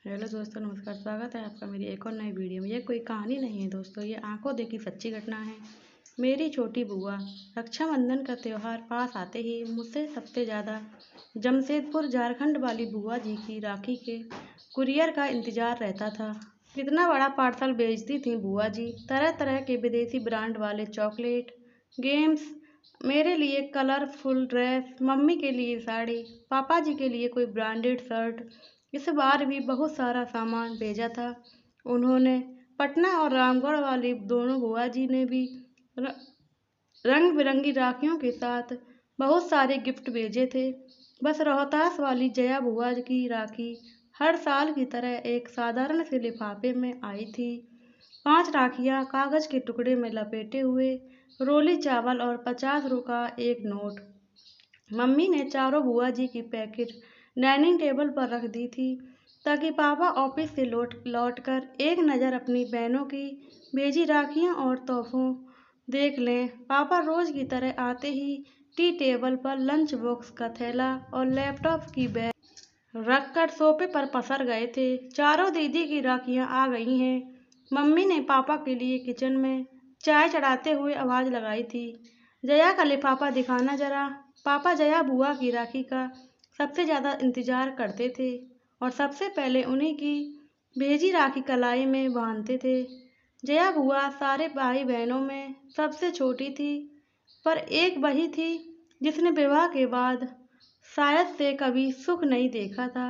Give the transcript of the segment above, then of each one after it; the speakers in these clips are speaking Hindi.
हेलो दोस्तों, नमस्कार। स्वागत है आपका मेरी एक और नई वीडियो में। ये कोई कहानी नहीं है दोस्तों, ये आंखों देखी सच्ची घटना है। मेरी छोटी बुआ। रक्षाबंधन का त्यौहार पास आते ही मुझसे सबसे ज़्यादा जमशेदपुर झारखंड वाली बुआ जी की राखी के कुरियर का इंतज़ार रहता था। कितना बड़ा पार्सल भेजती थी बुआ जी, तरह तरह के विदेशी ब्रांड वाले चॉकलेट, गेम्स, मेरे लिए कलरफुल ड्रेस, मम्मी के लिए साड़ी, पापा जी के लिए कोई ब्रांडेड शर्ट। इस बार भी बहुत सारा सामान भेजा था उन्होंने। पटना और रामगढ़ वाली दोनों बुआ जी ने भी रंग बिरंगी राखियों के साथ बहुत सारे गिफ्ट भेजे थे। बस रोहतास वाली जया बुआ की राखी हर साल की तरह एक साधारण से लिफाफे में आई थी। 5 राखियां कागज के टुकड़े में लपेटे हुए, रोली चावल और 50 रुपये का एक नोट। मम्मी ने चारों बुआ जी की पैकेट डाइनिंग टेबल पर रख दी थी ताकि पापा ऑफिस से लौट कर एक नज़र अपनी बहनों की भेजी राखियां और तोहफों देख लें। पापा रोज की तरह आते ही टी टेबल पर लंच बॉक्स का थैला और लैपटॉप की बैग रखकर सोफे पर पसर गए थे। चारों दीदी की राखियां आ गई हैं। मम्मी ने पापा के लिए किचन में चाय चढ़ाते हुए आवाज़ लगाई थी, जया का लिफाफा दिखाना जरा। पापा जया बुआ की राखी का सबसे ज़्यादा इंतज़ार करते थे और सबसे पहले उन्हीं की भेजी राखी कलाई में बांधते थे। जया बुआ सारे भाई बहनों में सबसे छोटी थी, पर एक वही थी जिसने विवाह के बाद शायद से कभी सुख नहीं देखा था।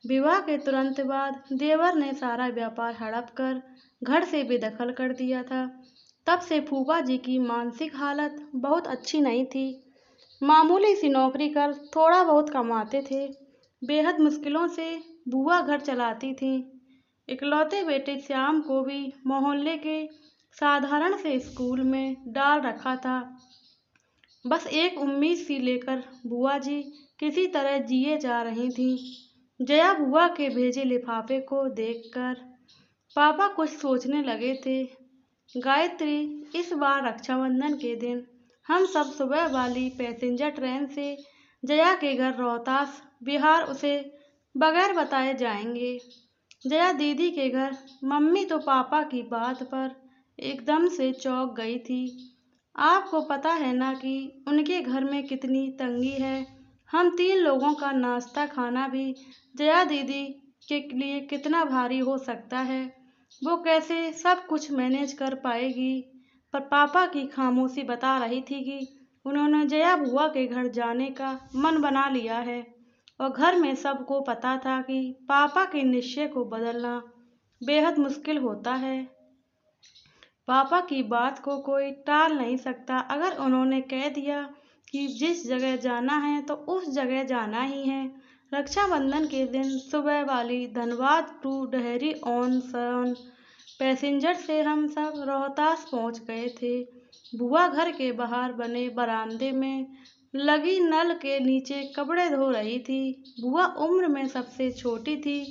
विवाह के तुरंत बाद देवर ने सारा व्यापार हड़प कर घर से बेदखल कर दिया था। तब से फूफा जी की मानसिक हालत बहुत अच्छी नहीं थी। मामूली सी नौकरी कर थोड़ा बहुत कमाते थे। बेहद मुश्किलों से बुआ घर चलाती थीं। इकलौते बेटे श्याम को भी मोहल्ले के साधारण से स्कूल में डाल रखा था। बस एक उम्मीद सी लेकर बुआ जी किसी तरह जिए जा रही थीं। जया बुआ के भेजे लिफाफे को देखकर पापा कुछ सोचने लगे थे। गायत्री, इस बार रक्षाबंधन के दिन हम सब सुबह वाली पैसेंजर ट्रेन से जया के घर रोहतास बिहार उसे बगैर बताए जाएंगे। जया दीदी के घर। मम्मी तो पापा की बात पर एकदम से चौंक गई थी। आपको पता है ना कि उनके घर में कितनी तंगी है। हम 3 लोगों का नाश्ता खाना भी जया दीदी के लिए कितना भारी हो सकता है। वो कैसे सब कुछ मैनेज कर पाएगी। पर पापा की खामोशी बता रही थी कि उन्होंने जया बुआ के घर जाने का मन बना लिया है और घर में सबको पता था कि पापा के निश्चय को बदलना बेहद मुश्किल होता है। पापा की बात को कोई टाल नहीं सकता। अगर उन्होंने कह दिया कि जिस जगह जाना है तो उस जगह जाना ही है। रक्षाबंधन के दिन सुबह वाली Dhanbad to Dehri on Sone passenger से हम सब रोहतास पहुंच गए थे। बुआ घर के बाहर बने बरामदे में लगी नल के नीचे कपड़े धो रही थी। बुआ उम्र में सबसे छोटी थी,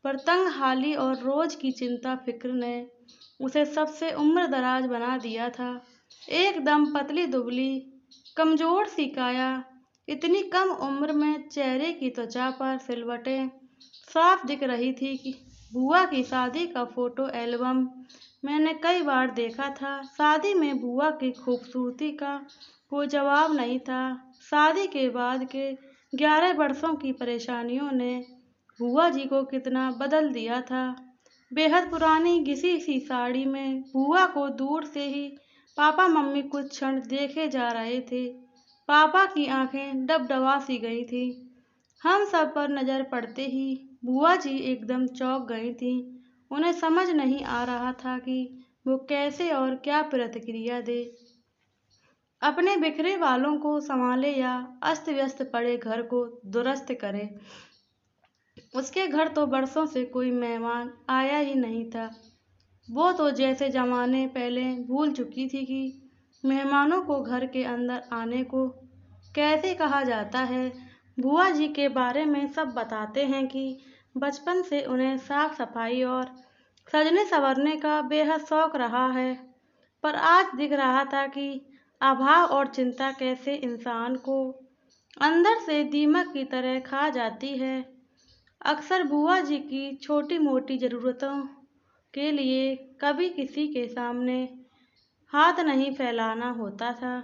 पर तंगहाली और रोज की चिंता फिक्र ने उसे सबसे उम्र दराज बना दिया था। एकदम पतली दुबली, कमजोर सी काया। इतनी कम उम्र में चेहरे की त्वचा पर सिलवटें साफ दिख रही थी कि बुआ की शादी का फोटो एल्बम मैंने कई बार देखा था। शादी में बुआ की खूबसूरती का कोई जवाब नहीं था। शादी के बाद के 11 वर्षों की परेशानियों ने बुआ जी को कितना बदल दिया था। बेहद पुरानी घिसी सी साड़ी में बुआ को दूर से ही पापा मम्मी कुछ क्षण देखे जा रहे थे। पापा की आंखें डबडबा सी गई थी। हम सब पर नजर पड़ते ही बुआ जी एकदम चौंक गई थीं। उन्हें समझ नहीं आ रहा था कि वो कैसे और क्या प्रतिक्रिया दे। अपने बिखरे बालों को संभाले या अस्त व्यस्त पड़े घर को दुरुस्त करे। उसके घर तो बरसों से कोई मेहमान आया ही नहीं था। वो तो जैसे जमाने पहले भूल चुकी थी कि मेहमानों को घर के अंदर आने को कैसे कहा जाता है। बुआ जी के बारे में सब बताते हैं कि बचपन से उन्हें साफ सफाई और सजने संवरने का बेहद शौक रहा है, पर आज दिख रहा था कि अभाव और चिंता कैसे इंसान को अंदर से दीमक की तरह खा जाती है। अक्सर बुआ जी की छोटी मोटी ज़रूरतों के लिए कभी किसी के सामने हाथ नहीं फैलाना होता था।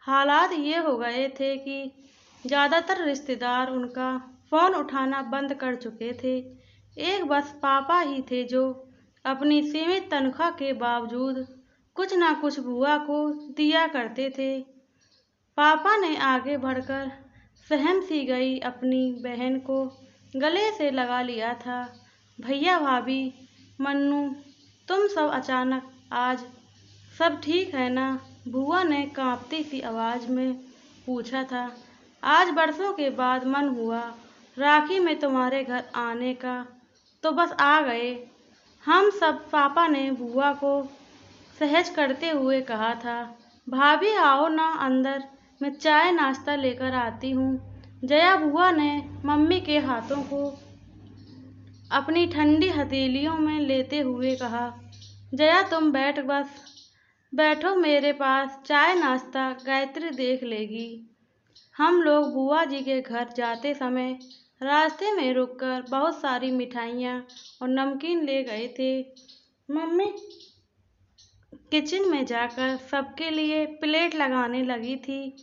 हालात ये हो गए थे कि ज़्यादातर रिश्तेदार उनका फ़ोन उठाना बंद कर चुके थे। एक बस पापा ही थे जो अपनी सीमित तनख्वाह के बावजूद कुछ ना कुछ बुआ को दिया करते थे। पापा ने आगे बढ़कर सहम सी गई अपनी बहन को गले से लगा लिया था। भैया भाभी, मन्नू, तुम सब अचानक आज सब ठीक है ना? बुआ ने कांपती सी आवाज़ में पूछा था। आज बरसों के बाद मन हुआ राखी में तुम्हारे घर आने का, तो बस आ गए हम सब, पापा ने बुआ को सहज करते हुए कहा था। भाभी आओ ना अंदर, मैं चाय नाश्ता लेकर आती हूँ। जया बुआ ने मम्मी के हाथों को अपनी ठंडी हथेलियों में लेते हुए कहा। जया तुम बैठो मेरे पास, चाय नाश्ता गायत्री देख लेगी। हम लोग बुआ जी के घर जाते समय रास्ते में रुककर बहुत सारी मिठाइयाँ और नमकीन ले गए थे। मम्मी किचन में जाकर सबके लिए प्लेट लगाने लगी थी।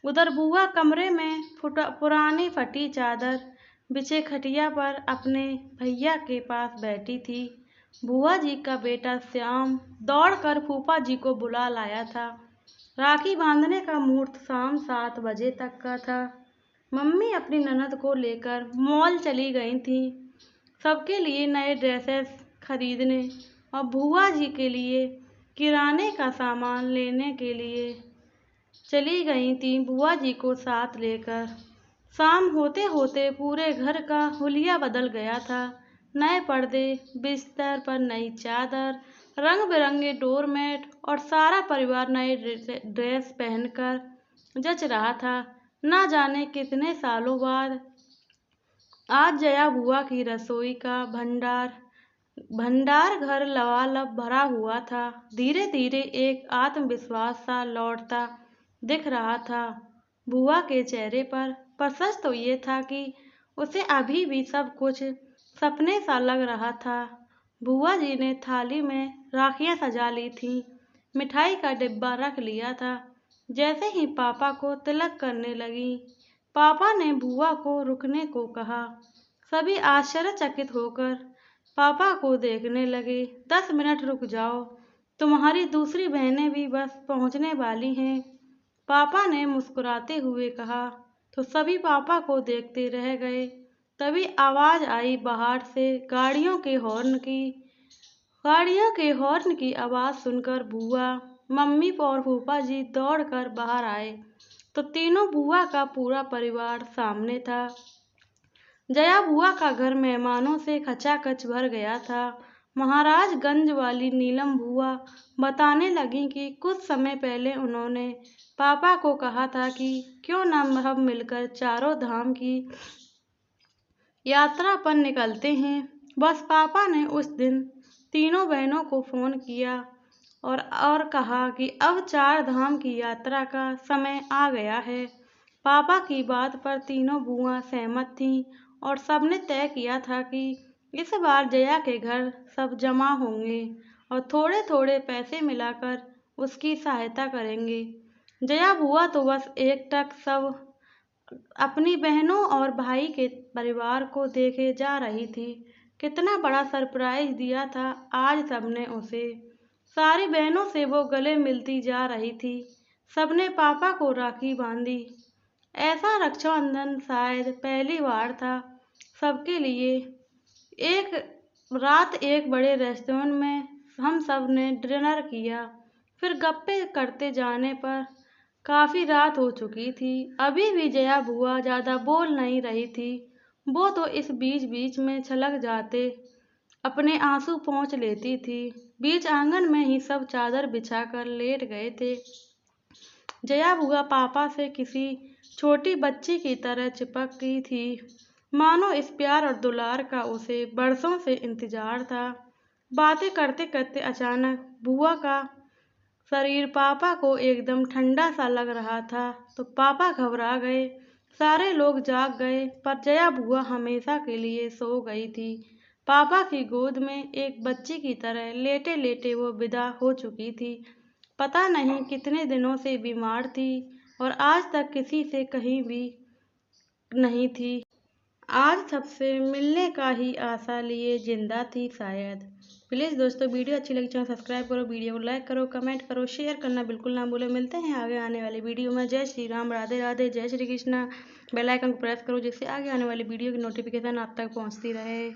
उधर बुआ कमरे में पुरानी फटी चादर बिछे खटिया पर अपने भैया के पास बैठी थी। बुआ जी का बेटा श्याम दौड़कर फूफा जी को बुला लाया था। राखी बांधने का मुहूर्त शाम 7 बजे तक का था। मम्मी अपनी ननद को लेकर मॉल चली गई थी, सबके लिए नए ड्रेसेस खरीदने, और बुआ जी के लिए किराने का सामान लेने के लिए चली गई थी बुआ जी को साथ लेकर। शाम होते होते पूरे घर का हुलिया बदल गया था। नए पर्दे, बिस्तर पर नई चादर, रंग बिरंगे डोरमेट और सारा परिवार नए ड्रेस पहनकर जच रहा था। ना जाने कितने सालों बाद आज जया बुआ की रसोई का भंडार घर लबालब भरा हुआ था। धीरे धीरे एक आत्मविश्वास सा लौटता दिख रहा था बुआ के चेहरे पर सच तो ये था कि उसे अभी भी सब कुछ सपने सा लग रहा था। बुआ जी ने थाली में राखियां सजा ली थीं, मिठाई का डिब्बा रख लिया था। जैसे ही पापा को तिलक करने लगी, पापा ने बुआ को रुकने को कहा। सभी आश्चर्यचकित होकर पापा को देखने लगे। 10 मिनट रुक जाओ, तुम्हारी दूसरी बहनें भी बस पहुंचने वाली हैं, पापा ने मुस्कुराते हुए कहा। तो सभी पापा को देखते रह गए। तभी आवाज आई बाहर से। गाड़ियों के हॉर्न की आवाज सुनकर बुआ, मम्मी और फूफा जी दौड़कर बाहर आए तो तीनों बुआ का पूरा परिवार सामने था। जया बुआ का घर मेहमानों से खचाखच भर गया था। महाराजगंज वाली नीलम बुआ बताने लगी कि कुछ समय पहले उन्होंने पापा को कहा था कि क्यों न हम मिलकर चारों धाम की यात्रा पर निकलते हैं। बस पापा ने उस दिन तीनों बहनों को फ़ोन किया और कहा कि अब 4 धाम की यात्रा का समय आ गया है। पापा की बात पर तीनों बुआ सहमत थीं और सबने तय किया था कि इस बार जया के घर सब जमा होंगे और थोड़े थोड़े पैसे मिलाकर उसकी सहायता करेंगे। जया बुआ तो बस एकटक सब अपनी बहनों और भाई के परिवार को देखे जा रही थी। कितना बड़ा सरप्राइज दिया था आज सबने उसे। सारी बहनों से वो गले मिलती जा रही थी। सबने पापा को राखी बांधी। ऐसा रक्षाबंधन शायद पहली बार था सबके लिए। एक रात एक बड़े रेस्टोरेंट में हम सब ने डिनर किया। फिर गप्पे करते जाने पर काफ़ी रात हो चुकी थी। अभी भी जया बुआ ज़्यादा बोल नहीं रही थी। वो तो इस बीच बीच में छलक जाते अपने आंसू पोंछ लेती थी। बीच आंगन में ही सब चादर बिछाकर लेट गए थे। जया बुआ पापा से किसी छोटी बच्ची की तरह चिपक गई थी, मानो इस प्यार और दुलार का उसे बरसों से इंतजार था। बातें करते करते अचानक बुआ का शरीर पापा को एकदम ठंडा सा लग रहा था तो पापा घबरा गए। सारे लोग जाग गए, पर जया बुआ हमेशा के लिए सो गई थी। पापा की गोद में एक बच्ची की तरह लेटे लेटे वो विदा हो चुकी थी। पता नहीं कितने दिनों से बीमार थी और आज तक किसी से कहीं भी नहीं थी। आज सबसे मिलने का ही आशा लिए जिंदा थी शायद। प्लीज़ दोस्तों, वीडियो अच्छी लगी चैनल सब्सक्राइब करो, वीडियो को लाइक करो, कमेंट करो, शेयर करना बिल्कुल ना भूलो। मिलते हैं आगे आने वाली वीडियो में। जय श्री राम, राधे राधे, जय श्री कृष्णा। बेल आइकन को प्रेस करो जिससे आगे आने वाली वीडियो की नोटिफिकेशन आप तक पहुंचती रहे।